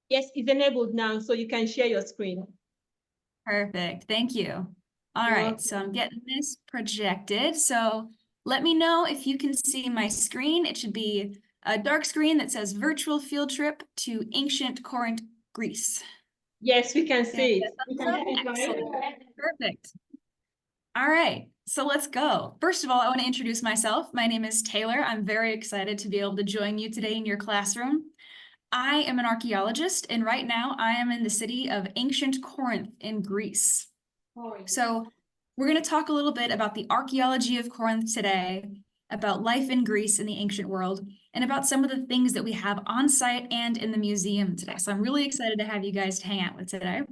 Yes, it's enabled now, so you can share your screen. Perfect. Thank you. All You're right, so I'm welcome. getting this projected. So let me know if you can see my screen. It should be a dark screen that says virtual field trip to ancient Corinth, Greece. Yes, we can And see it. We can see it excellent. live. Perfect. All right, so let's go. First of all, I want to introduce myself. My name is Taylor. I'm very excited to be able to join you today in your classroom. I am an archaeologist, and right now I am in the city of ancient Corinth in Greece. So we're going to talk a little bit about the archaeology of Corinth today, about life in Greece in the ancient world, and about some of the things that we have on site and in the museum today. So I'm really excited to have you guys to hang out with today.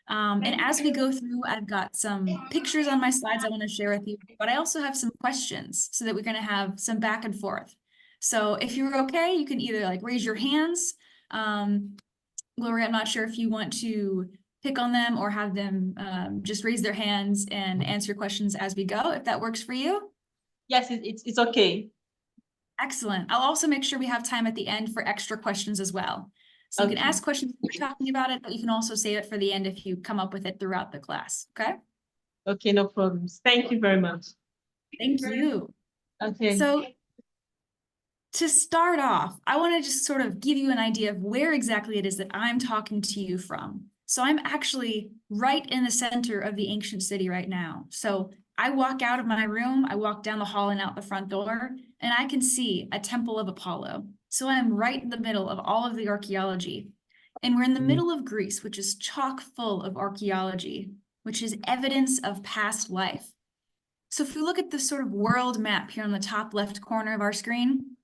And as we go through, I've got some pictures on my slides I want to share with you, but I also have some questions so that we're going to have some back and forth. So if you're okay, you can either like raise your hands. Gloria, I'm not sure if you want to pick on them or have them just raise their hands and answer questions as we go, if that works for you. Yes, it's okay. Excellent. I'll also make sure we have time at the end for extra questions as well. So you can Okay. ask questions when you're talking about it, but you can also save it for the end if you come up with it throughout the class, okay? Okay, no problems. Thank you very much. Thank you. Okay. So to start off, I want to just sort of give you an idea of where exactly it is that I'm talking to you from. So I'm actually right in the center of the ancient city right now. So I walk out of my room, I walk down the hall and out the front door, and I can see a temple of Apollo. So I'm right in the middle of all of the archaeology. And we're in the middle of Greece, which is chock full of archaeology, which is evidence of past life. So if we look at the sort of world map here on the top left corner of our screen,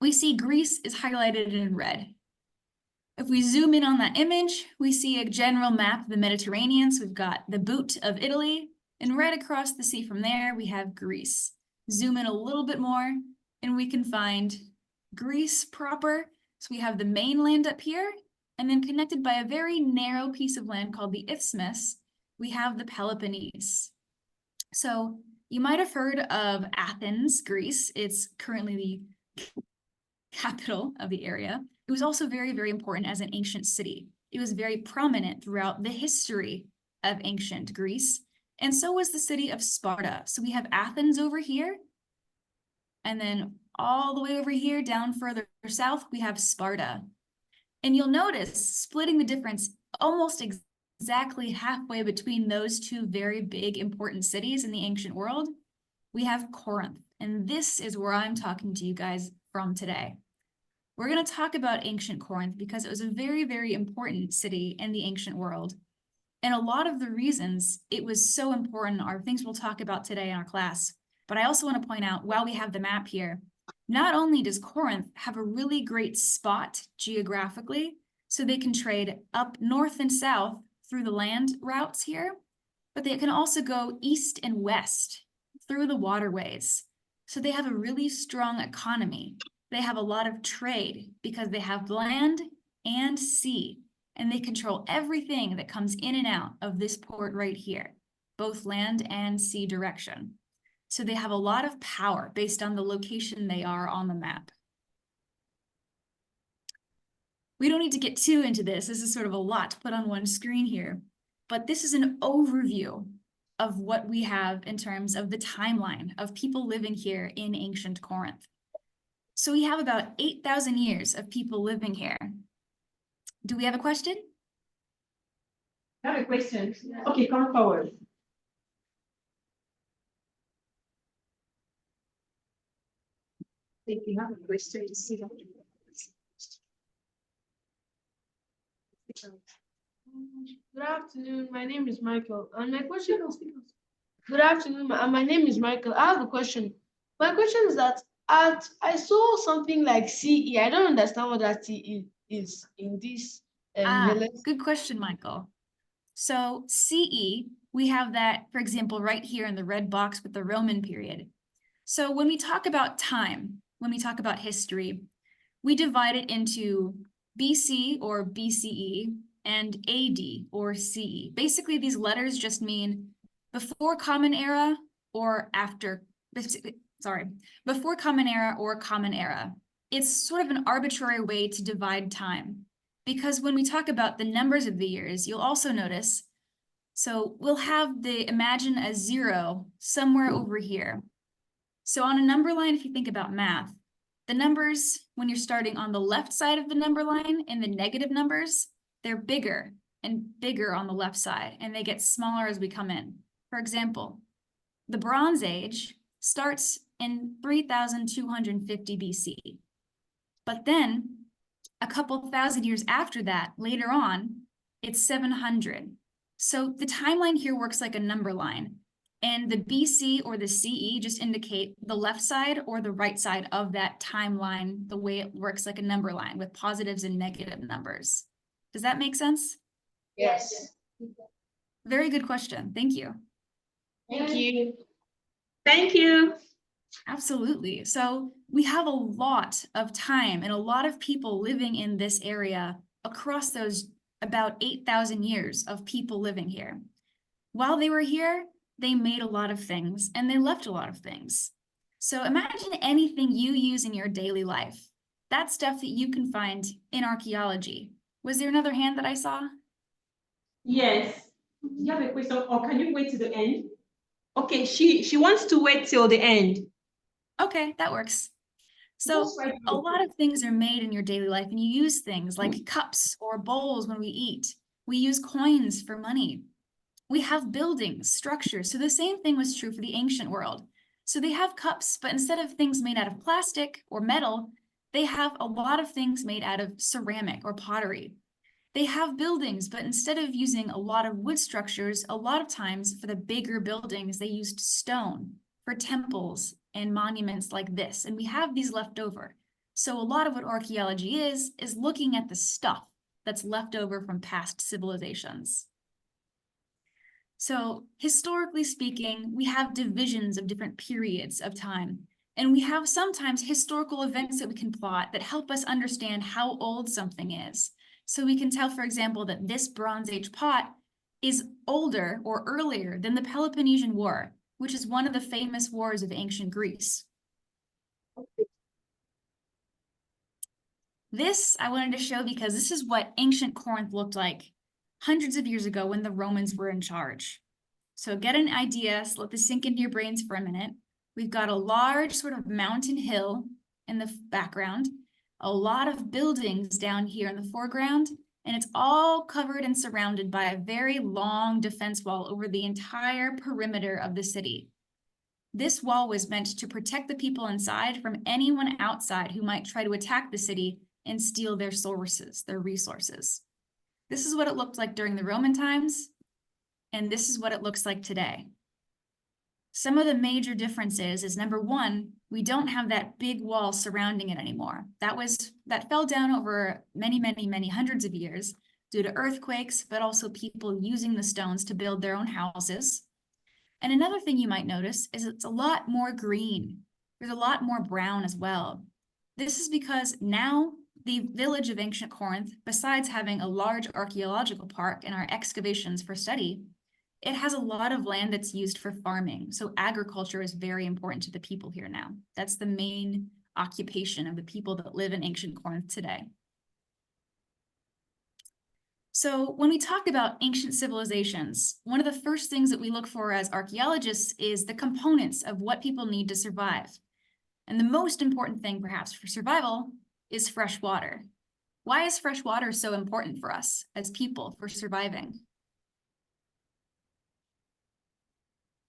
we see Greece is highlighted in red. If we zoom in on that image, we see a general map of the Mediterranean. So we've got the boot of Italy, and right across the sea from there, we have Greece. Zoom in a little bit more, and we can find Greece proper. So we have the mainland up here, and then connected by a very narrow piece of land called the Isthmus, we have the Peloponnese. So you might have heard of Athens, Greece. It's currently the capital of the area. It was also very, very important as an ancient city. It was very prominent throughout the history of ancient Greece. And so was the city of Sparta. So we have Athens over here. And then all the way over here, down further south, we have Sparta. And you'll notice splitting the difference almost exactly halfway between those two very big, important cities in the ancient world, we have Corinth. And this is where I'm talking to you guys from today. We're going to talk about ancient Corinth because it was a very, very important city in the ancient world. And a lot of the reasons it was so important are things we'll talk about today in our class. But I also want to point out, while we have the map here, not only does Corinth have a really great spot geographically, so they can trade up north and south through the land routes here, but they can also go east and west through the waterways. So they have a really strong economy. They have a lot of trade because they have land and sea, and they control everything that comes in and out of this port right here, both land and sea direction. So they have a lot of power based on the location they are on the map. We don't need to get too into this. This is sort of a lot to put on one screen here, but this is an overview of what we have in terms of the timeline of people living here in ancient Corinth. So we have about 8,000 years of people living here. Do we have a question? I have a question. Okay, come forward. If you have a question, see that. Good afternoon. My name is Michael. And my question is, good afternoon. My name is Michael. I have a question. My question is that I saw something like CE. I don't understand what that CE is in this. Good question, Michael. So CE, we have that, for example, right here in the red box with the Roman period. So when we talk about time, when we talk about history, we divide it into BC or BCE and AD or CE. Basically, these letters just mean before Common Era or after, before Common Era or Common Era. It's sort of an arbitrary way to divide time. because when we talk about the numbers of the years, you'll also notice, so we'll have imagine a 0 somewhere over here. So on a number line, if you think about math, the numbers, when you're starting on the left side of the number line in the negative numbers, they're bigger and bigger on the left side, and they get smaller as we come in. For example, the Bronze Age starts in 3250 BC. But then a couple thousand years after that, later on, it's 700. So the timeline here works like a number line. And the BC or the CE just indicate the left side or the right side of that timeline, the way it works like a number line with positives and negative numbers. Does that make sense? Yes. Very good question. Thank you. Thank you. Thank you. Absolutely. So we have a lot of time and a lot of people living in this area across those about 8,000 years of people living here. While they were here, they made a lot of things and they left a lot of things. So imagine anything you use in your daily life. That's stuff that you can find in archaeology. Was there another hand that I saw? Yes. You have a question, or can you wait to the end? Okay, she wants to wait till the end. Okay, that works. So Just right a now. lot of things are made in your daily life and you use things like cups or bowls when we eat. We use coins for money. We have buildings, structures. So the same thing was true for the ancient world. So they have cups, but instead of things made out of plastic or metal, they have a lot of things made out of ceramic or pottery. They have buildings, but instead of using a lot of wood structures, a lot of times for the bigger buildings, they used stone for temples and monuments like this. And we have these left over. So a lot of what archaeology is looking at the stuff that's left over from past civilizations. So historically speaking, we have divisions of different periods of time. And we have sometimes historical events that we can plot that help us understand how old something is. So we can tell, for example, that this Bronze Age pot is older or earlier than the Peloponnesian War, which is one of the famous wars of ancient Greece. This I wanted to show because this is what ancient Corinth looked like hundreds of years ago when the Romans were in charge. So get an idea, so let this sink into your brains for a minute. We've got a large sort of mountain hill in the background, a lot of buildings down here in the foreground, and it's all covered and surrounded by a very long defense wall over the entire perimeter of the city. This wall was meant to protect the people inside from anyone outside who might try to attack the city and steal their sources, their resources. This is what it looked like during the Roman times, and this is what it looks like today. Some of the major differences is, number one, we don't have that big wall surrounding it anymore. That fell down over many, many, many hundreds of years due to earthquakes, but also people using the stones to build their own houses. And another thing you might notice is it's a lot more green. There's a lot more brown as well. This is because now the village of ancient Corinth, besides having a large archaeological park and our excavations for study, it has a lot of land that's used for farming. So agriculture is very important to the people here now. That's the main occupation of the people that live in ancient Corinth today. So when we talk about ancient civilizations, one of the first things that we look for as archaeologists is the components of what people need to survive. And the most important thing perhaps for survival is fresh water. Why is fresh water so important for us as people for surviving?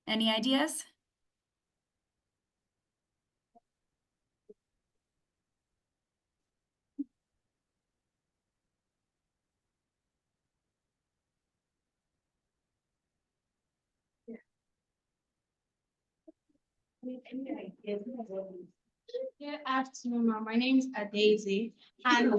Any ideas? Good afternoon, ma'am. My name is Adeze. And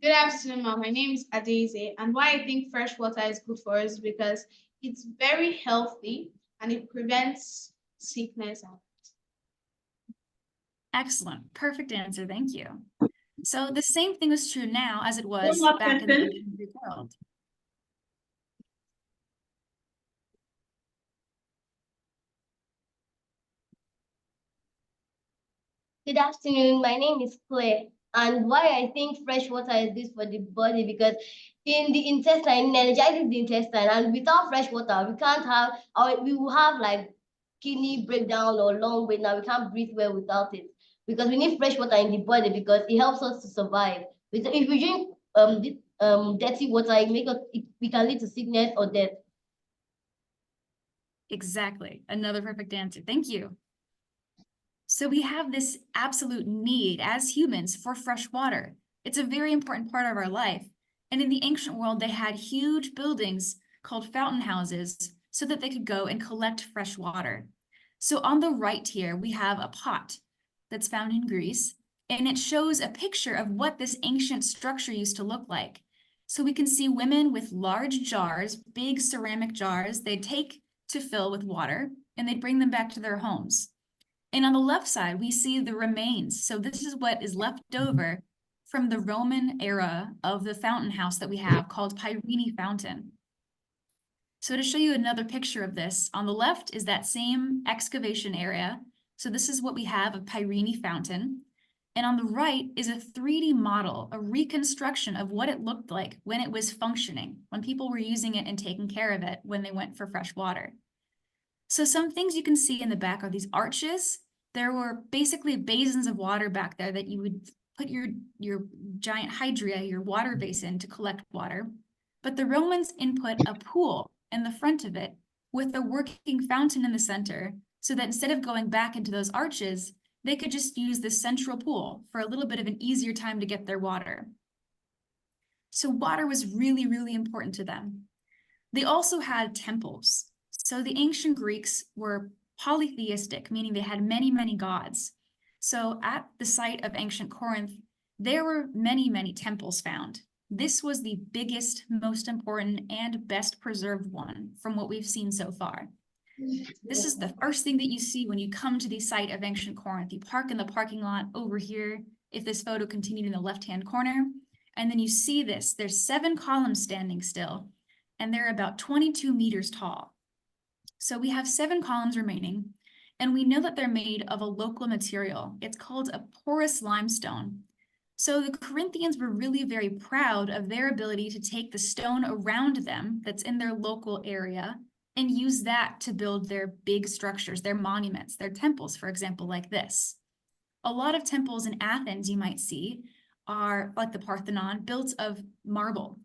good afternoon, ma'am. My name is Adeze. And why I think fresh water is good for us because it's very healthy and it prevents sickness. Excellent, perfect answer, thank you. So the same thing is true now as it was One more back in the person. ancient Greek world. Good afternoon. My name is Claire. And why I think fresh water is good for the body, because in the intestine, it energizes the intestine, and without fresh water, we can't have, or we will have like kidney breakdown or lung breakdown. Now we can't breathe well without it, because we need fresh water in the body because it helps us to survive. If we drink dirty water, we can lead to sickness or death. Exactly. Another perfect answer. Thank you. So we have this absolute need as humans for fresh water. It's a very important part of our life. And in the ancient world, they had huge buildings called fountain houses so that they could go and collect fresh water. So on the right here, we have a pot that's found in Greece, and it shows a picture of what this ancient structure used to look like. So we can see women with large jars, big ceramic jars, they'd take to fill with water, and they'd bring them back to their homes. And on the left side, we see the remains. So this is what is left over from the Roman era of the fountain house that we have called Pyrene Fountain. So to show you another picture of this, on the left is that same excavation area. So this is what we have of Pyrene Fountain. And on the right is a 3D model, a reconstruction of what it looked like when it was functioning, when people were using it and taking care of it when they went for fresh water. So some things you can see in the back are these arches. There were basically basins of water back there that you would put your giant hydria, your water basin, to collect water. But the Romans input a pool in the front of it with a working fountain in the center, so that instead of going back into those arches, they could just use this central pool for a little bit of an easier time to get their water. So water was really, really important to them. They also had temples. So the ancient Greeks were polytheistic, meaning they had many, many gods. So at the site of ancient Corinth, there were many, many temples found. This was the biggest, most important, and best preserved one from what we've seen so far. This is the first thing that you see when you come to the site of ancient Corinth. You park in the parking lot over here, if this photo continued in the left-hand corner, and then you see this. There's 7 columns standing still, and they're about 22 meters tall. So we have 7 columns remaining, and we know that they're made of a local material. It's called a porous limestone. So the Corinthians were really very proud of their ability to take the stone around them that's in their local area and use that to build their big structures, their monuments, their temples, for example, like this. A lot of temples in Athens you might see are, like the Parthenon, built of marble.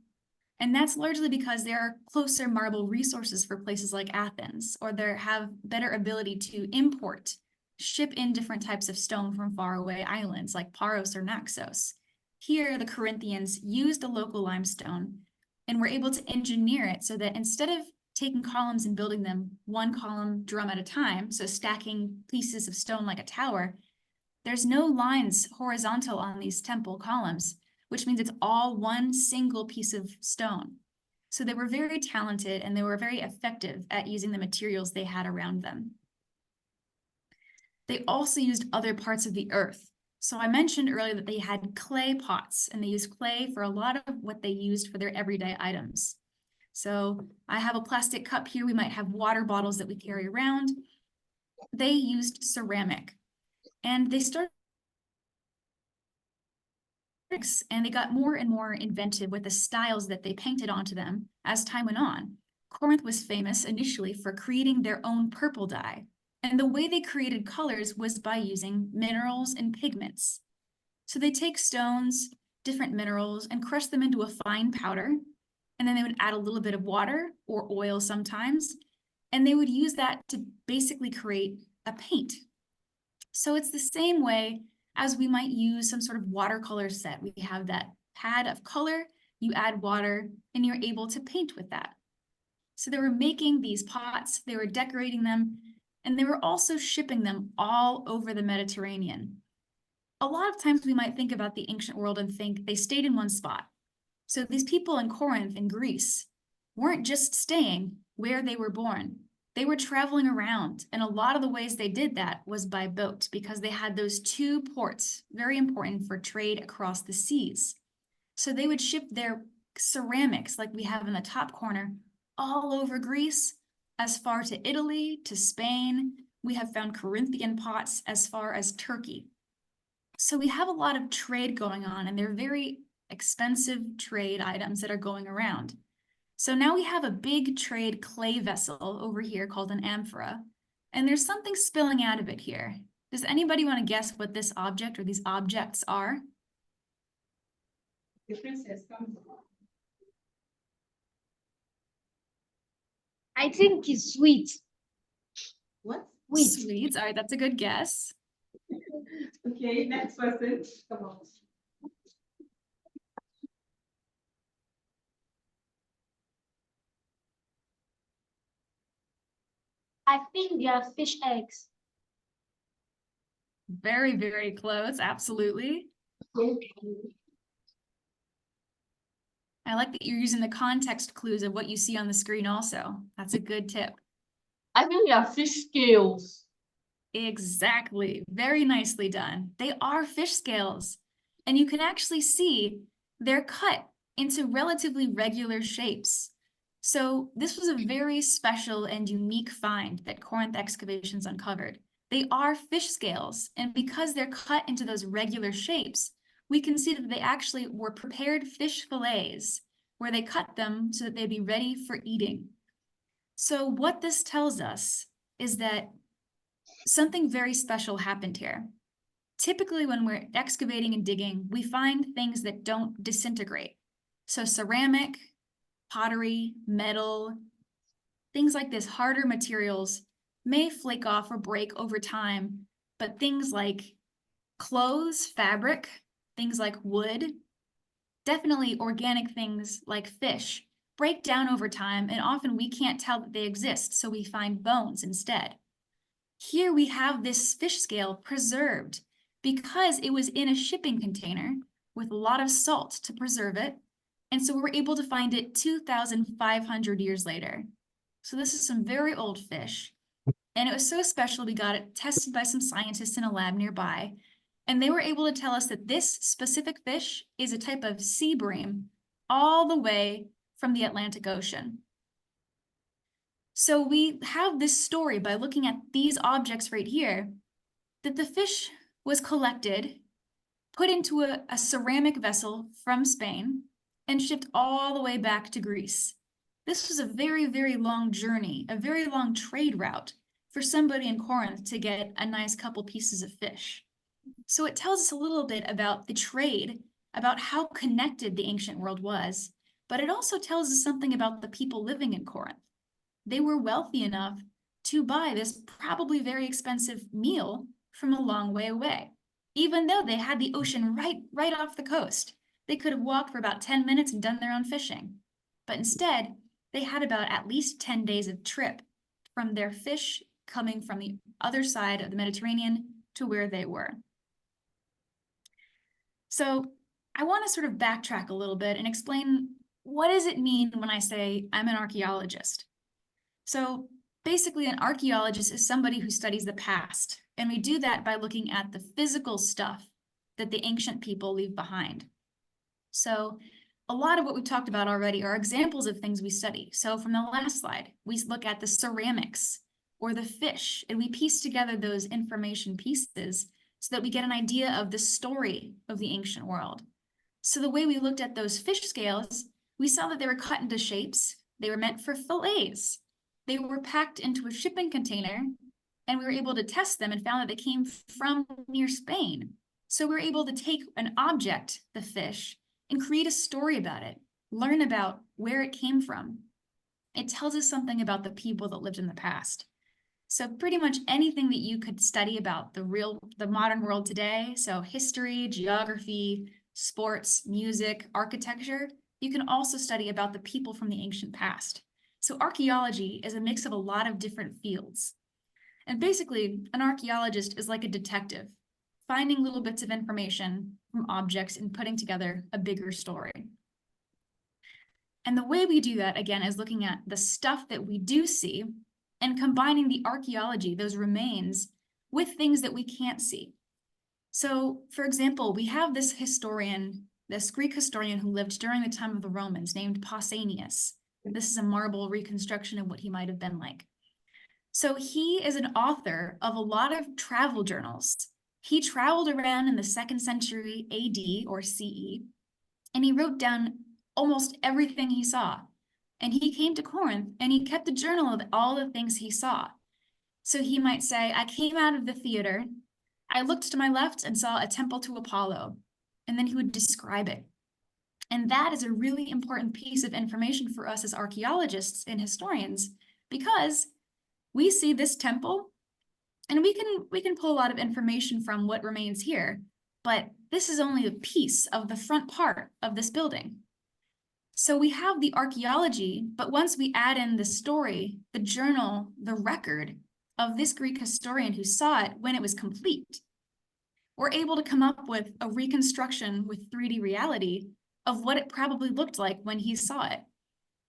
And that's largely because there are closer marble resources for places like Athens, or they have better ability to ship in different types of stone from faraway islands like Paros or Naxos. Here, the Corinthians used a local limestone and were able to engineer it so that instead of taking columns and building them 1 column drum at a time, so stacking pieces of stone like a tower, there's no lines horizontal on these temple columns, which means it's all one single piece of stone. So they were very talented and they were very effective at using the materials they had around them. They also used other parts of the earth. So I mentioned earlier that they had clay pots, and they used clay for a lot of what they used for their everyday items. So I have a plastic cup here. We might have water bottles that we carry around. They used ceramic, and they started, and they got more and more inventive with the styles that they painted onto them as time went on. Corinth was famous initially for creating their own purple dye, and the way they created colors was by using minerals and pigments. So they take stones, different minerals, and crush them into a fine powder, and then they would add a little bit of water or oil sometimes, and they would use that to basically create a paint. So it's the same way as we might use some sort of watercolor set. We have that pad of color, you add water, and you're able to paint with that. So they were making these pots, they were decorating them, and they were also shipping them all over the Mediterranean. A lot of times we might think about the ancient world and think they stayed in one spot. So these people in Corinth in Greece weren't just staying where they were born. They were traveling around, and a lot of the ways they did that was by boat, because they had those 2 ports, very important for trade across the seas. So they would ship their ceramics, like we have in the top corner, all over Greece, as far to Italy, to Spain. We have found Corinthian pots as far as Turkey. So we have a lot of trade going on, and they're very expensive trade items that are going around. So now we have a big trade clay vessel over here called an amphora, and there's something spilling out of it here. Does anybody want to guess what this object or these objects are? The princess comes. I think it's sweet. What? Wheat. Sweets. All right, that's a good guess. Okay, next person. Come on. I think they are fish eggs. Very, very close. Absolutely. I like that you're using the context clues of what you see on the screen also. That's a good tip. I think they are fish scales. Exactly. Very nicely done. They are fish scales. And you can actually see they're cut into relatively regular shapes. So this was a very special and unique find that Corinth Excavations uncovered. They are fish scales, and because they're cut into those regular shapes, we can see that they actually were prepared fish fillets, where they cut them so that they'd be ready for eating. So what this tells us is that something very special happened here. Typically, when we're excavating and digging, we find things that don't disintegrate. So ceramic, pottery, metal, things like this, harder materials may flake off or break over time, but things like clothes, fabric, things like wood, definitely organic things like fish, break down over time, and often we can't tell that they exist, so we find bones instead. Here we have this fish scale preserved because it was in a shipping container with a lot of salt to preserve it. And so we're able to find it 2,500 years later. So this is some very old fish. And it was so special, we got it tested by some scientists in a lab nearby. And they were able to tell us that this specific fish is a type of sea bream all the way from the Atlantic Ocean. So we have this story by looking at these objects right here, that the fish was collected, put into a ceramic vessel from Spain, and shipped all the way back to Greece. This was a very, very long journey, a very long trade route for somebody in Corinth to get a nice couple pieces of fish. So it tells us a little bit about the trade, about how connected the ancient world was, but it also tells us something about the people living in Corinth. They were wealthy enough to buy this probably very expensive meal from a long way away, even though they had the ocean right off the coast. They could have walked for about 10 minutes and done their own fishing. But instead, they had about at least 10 days of trip from their fish coming from the other side of the Mediterranean to where they were. So I want to sort of backtrack a little bit and explain, what does it mean when I say I'm an archaeologist? So basically, an archaeologist is somebody who studies the past, and we do that by looking at the physical stuff that the ancient people leave behind. So a lot of what we've talked about already are examples of things we study. So from the last slide, we look at the ceramics or the fish, and we piece together those information pieces so that we get an idea of the story of the ancient world. So the way we looked at those fish scales, we saw that they were cut into shapes. They were meant for fillets. They were packed into a shipping container, and we were able to test them and found that they came from near Spain. So we were able to take an object, the fish, and create a story about it, learn about where it came from. It tells us something about the people that lived in the past. So pretty much anything that you could study about the modern world today, so history, geography, sports, music, architecture, you can also study about the people from the ancient past. So archaeology is a mix of a lot of different fields. And basically, an archaeologist is like a detective, finding little bits of information from objects and putting together a bigger story. And the way we do that, again, is looking at the stuff that we do see and combining the archaeology, those remains, with things that we can't see. So, for example, we have this historian, this Greek historian who lived during the time of the Romans, named Pausanias. This is a marble reconstruction of what he might have been like. So he is an author of a lot of travel journals. He traveled around in the 2nd century AD or CE, and he wrote down almost everything he saw. And he came to Corinth and he kept a journal of all the things he saw. So he might say, I came out of the theater, I looked to my left and saw a temple to Apollo, and then he would describe it. And that is a really important piece of information for us as archaeologists and historians, because we see this temple and we can pull a lot of information from what remains here, but this is only a piece of the front part of this building. So we have the archaeology, but once we add in the story, the journal, the record of this Greek historian who saw it when it was complete, we're able to come up with a reconstruction with 3D reality of what it probably looked like when he saw it.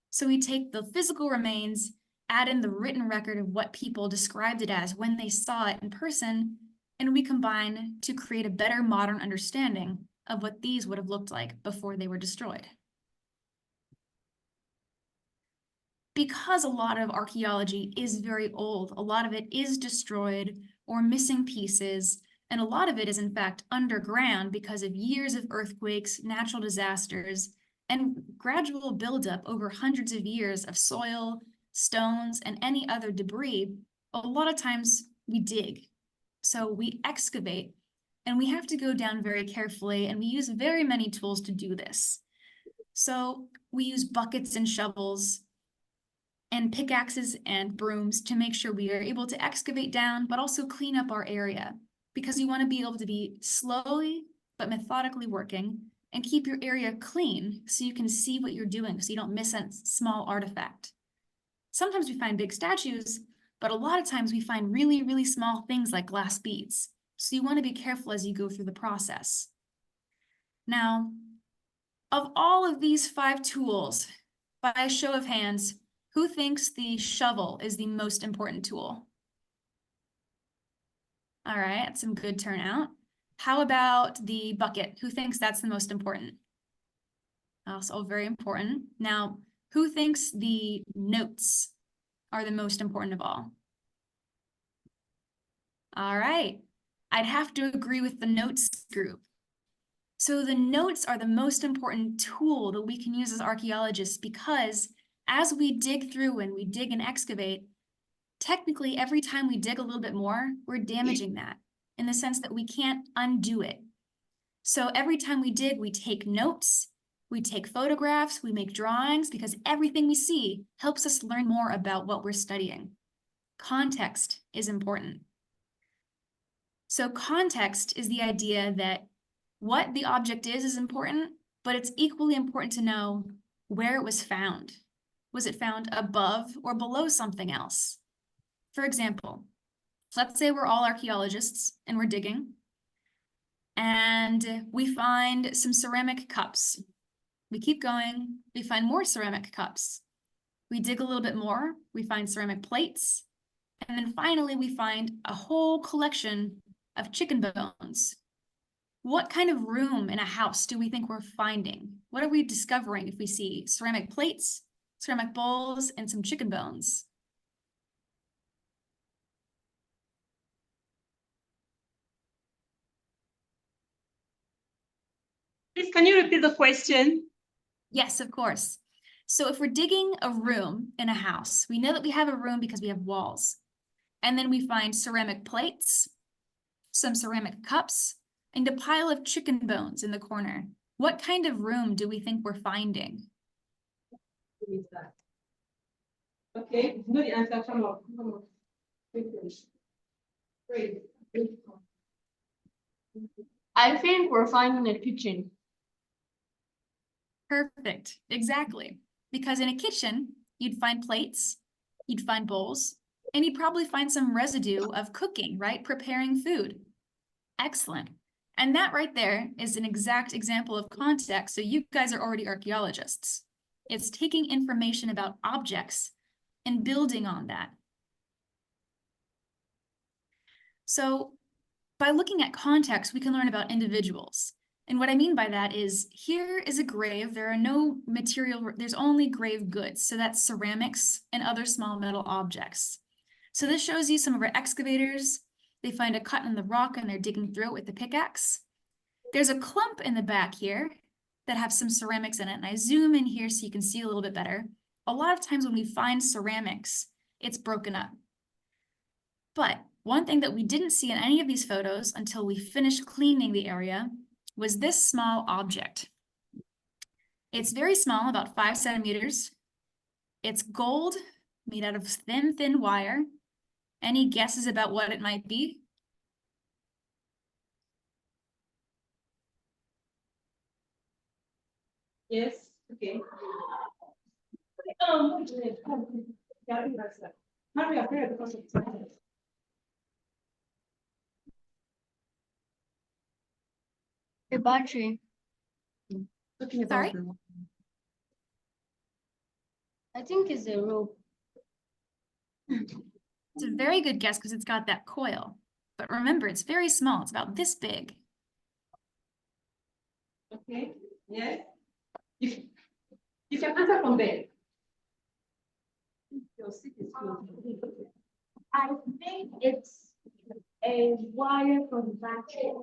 So we take the physical remains, add in the written record of what people described it as when they saw it in person, and we combine to create a better modern understanding of what these would have looked like before they were destroyed. Because a lot of archaeology is very old, a lot of it is destroyed or missing pieces, and a lot of it is in fact underground because of years of earthquakes, natural disasters, and gradual buildup over hundreds of years of soil, stones, and any other debris. A lot of times we dig. So we excavate, and we have to go down very carefully, and we use very many tools to do this. So we use buckets and shovels and pickaxes and brooms to make sure we are able to excavate down, but also clean up our area, because you want to be able to be slowly but methodically working and keep your area clean so you can see what you're doing, so you don't miss a small artifact. Sometimes we find big statues, but a lot of times we find really, really small things like glass beads. So you want to be careful as you go through the process. Now, of all of these 5 tools, by a show of hands, who thinks the shovel is the most important tool? All right, that's some good turnout. How about the bucket? Who thinks that's the most important? Also very important. Now, who thinks the notes are the most important of all? All right, I'd have to agree with the notes group. So the notes are the most important tool that we can use as archaeologists, because as we dig through and we dig and excavate, technically every time we dig a little bit more, we're damaging that in the sense that we can't undo it. So every time we dig, we take notes, we take photographs, we make drawings, because everything we see helps us learn more about what we're studying. Context is important. So context is the idea that what the object is important, but it's equally important to know where it was found. Was it found above or below something else? For example, let's say we're all archaeologists and we're digging, and we find some ceramic cups. We keep going, we find more ceramic cups. We dig a little bit more, we find ceramic plates, and then finally we find a whole collection of chicken bones. What kind of room in a house do we think we're finding? What are we discovering if we see ceramic plates, ceramic bowls, and some chicken bones? Please, can you repeat the question? Yes, of course. So if we're digging a room in a house, we know that we have a room because we have walls. And then we find ceramic plates, some ceramic cups, and a pile of chicken bones in the corner. What kind of room do we think we're finding? Who is that? Okay, you know the answer. Come on, come on. Great. I think we're finding a kitchen. Perfect, exactly. Because in a kitchen, you'd find plates, you'd find bowls, and you'd probably find some residue of cooking, right? Preparing food. Excellent. And that right there is an exact example of context. So you guys are already archaeologists. It's taking information about objects and building on that. So by looking at context, we can learn about individuals. And what I mean by that is, here is a grave. There are no material, there's only grave goods. So that's ceramics and other small metal objects. So this shows you some of our excavators They find a cut in the rock and they're digging through it with the pickaxe. There's a clump in the back here that have some ceramics in it, and I zoom in here so you can see a little bit better. A lot of times when we find ceramics, it's broken up. But one thing that we didn't see in any of these photos until we finished cleaning the area was this small object. It's very small, about 5 centimeters. It's gold, made out of thin wire. Any guesses about what it might be? Yes, okay. Hurry up, because of time. A battery. Talking Sorry? about the I think it's a rope. It's a very good guess because it's got that coil. But remember, it's very small. It's about this big. okay, yes. You can answer from there. Your seat is closed. I think it's a wire from the battery.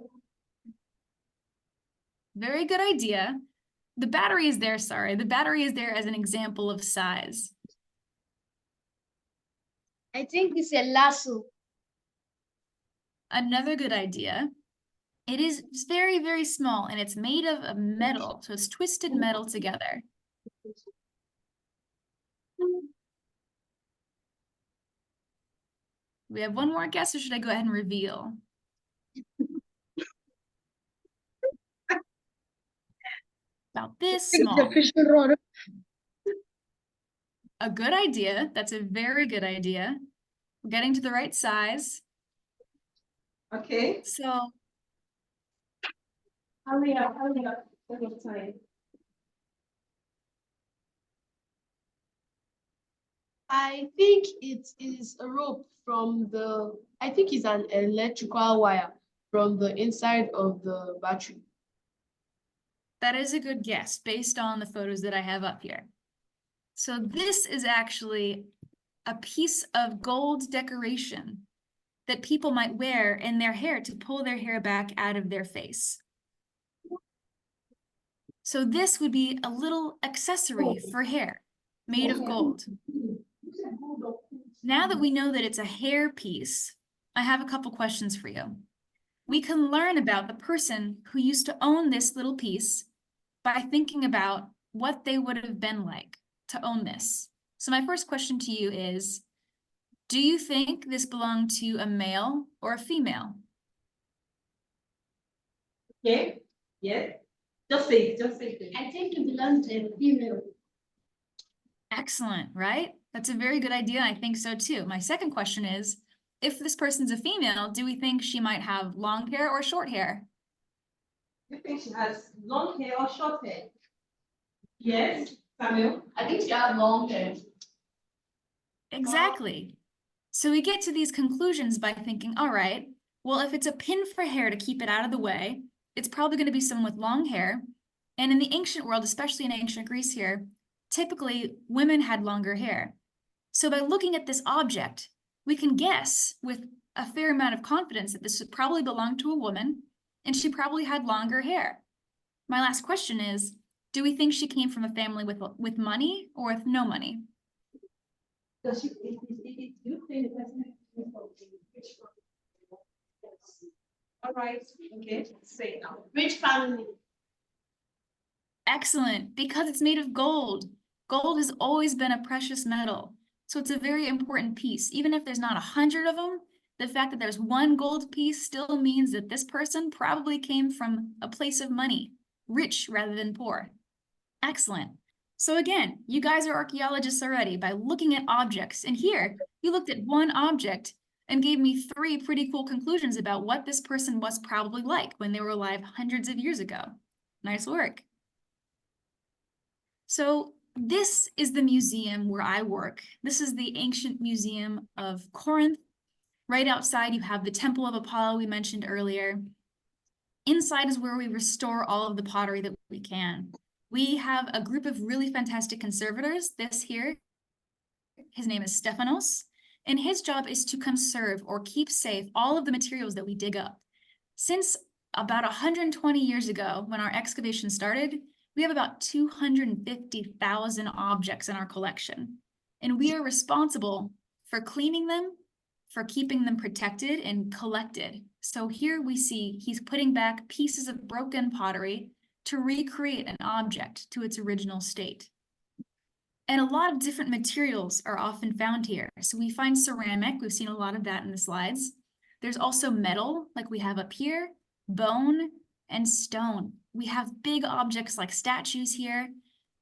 Very good idea. The battery is there, sorry. The battery is there as an example of size. I think it's a lasso. Another good idea. It is very small and it's made of metal. So it's twisted metal together. We have one more guess, or should I go ahead and reveal? About this small. A good idea. That's a very good idea. We're getting to the right size. Okay, So hurry up, take your time. I think it is a rope from the, I think it's an electrical wire from the inside of the battery. that is a good guess based on the photos that I have up here. So this is actually a piece of gold decoration that people might wear in their hair to pull their hair back out of their face. So this would be a little accessory for hair made of gold. Now that we know that it's a hair piece, I have a couple questions for you. We can learn about the person who used to own this little piece by thinking about what they would have been like to own this. So my first question to you is, do you think this belonged to a male or a female? Okay, yes. Just say it. I think it belongs to a female. Excellent, right? That's a very good idea. I think so too. My second question is, if this person's a female, do we think she might have long hair or short hair? You think she has long hair or short hair? Yes, Samuel? I think she has long hair. Exactly. So we get to these conclusions by thinking, all right, well, if it's a pin for hair to keep it out of the way, it's probably going to be someone with long hair. And in the ancient world, especially in ancient Greece here, typically women had longer hair. So by looking at this object, we can guess with a fair amount of confidence that this probably belonged to a woman and she probably had longer hair. My last question is, do we think she came from a family with money or with no money? Does she, you think the person is from which one? All right, okay, say it now. Rich family. Excellent, because it's made of gold. Gold has always been a precious metal, so it's a very important piece. Even if there's not 100 of them, the fact that there's one gold piece still means that this person probably came from a place of money, rich rather than poor. Excellent. So again, you guys are archaeologists already by looking at objects. And here, you looked at one object and gave me 3 pretty cool conclusions about what this person was probably like when they were alive hundreds of years ago. Nice work. So this is the museum where I work. This is the Ancient Museum of Corinth. Right outside, you have the Temple of Apollo we mentioned earlier. Inside is where we restore all of the pottery that we can. We have a group of really fantastic conservators. This here, his name is Stephanos, And his job is to conserve or keep safe all of the materials that we dig up. Since about 120 years ago, when our excavation started, we have about 250,000 objects in our collection. And we are responsible for cleaning them, for keeping them protected and collected. So here we see he's putting back pieces of broken pottery to recreate an object to its original state. And a lot of different materials are often found here. So we find ceramic, we've seen a lot of that in the slides. There's also metal, like we have up here, bone, and stone. We have big objects like statues here,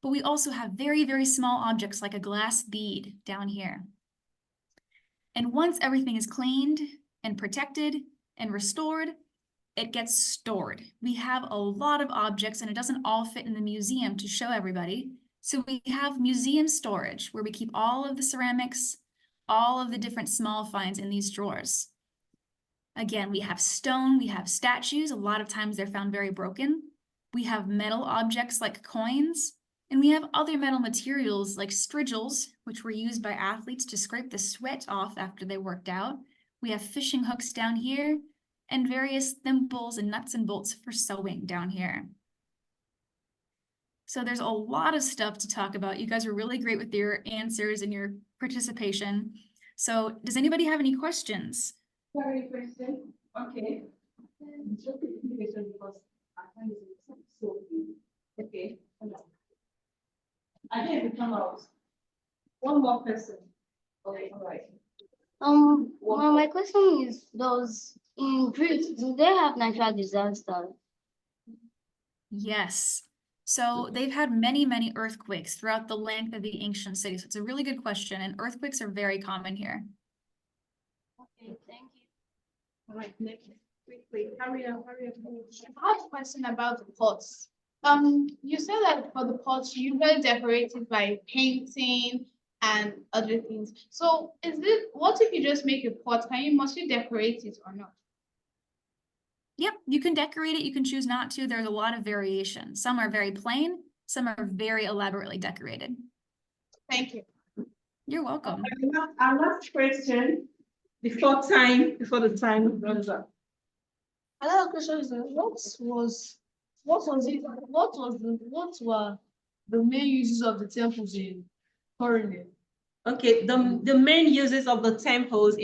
but we also have very, very small objects like a glass bead down here. And once everything is cleaned and protected and restored, it gets stored. We have a lot of objects and it doesn't all fit in the museum to show everybody. So we have museum storage where we keep all of the ceramics, all of the different small finds in these drawers. Again, we have stone, we have statues. A lot of times they're found very broken. We have metal objects like coins, and we have other metal materials like strigils, which were used by athletes to scrape the sweat off after they worked out. We have fishing hooks down here, and various thimbles and nuts and bolts for sewing down here. So there's a lot of stuff to talk about. You guys are really great with your answers and your participation. So does anybody have any questions? Sorry, question. Okay. Just a question because I find it so okay. I think we come out. One more person. Okay, all right. Well, my question is, in Greece, do they have natural disasters? Yes. So they've had many, many earthquakes throughout the length of the ancient city. So it's a really good question, and earthquakes are very common here. Okay, thank you. All right, next, quickly, hurry up. I have a question about the pots. You said that for the pots, you usually decorate it by painting and other things. So what if you just make a pot? Must you decorate it or not? Yep, you can decorate it, you can choose not to. There's a lot of variation. Some are very plain, some are very elaborately decorated. Thank you. You're welcome. Our last question before the time runs out. Another question is, what were the main uses of the temples in Corinth? Okay, the main uses of the temples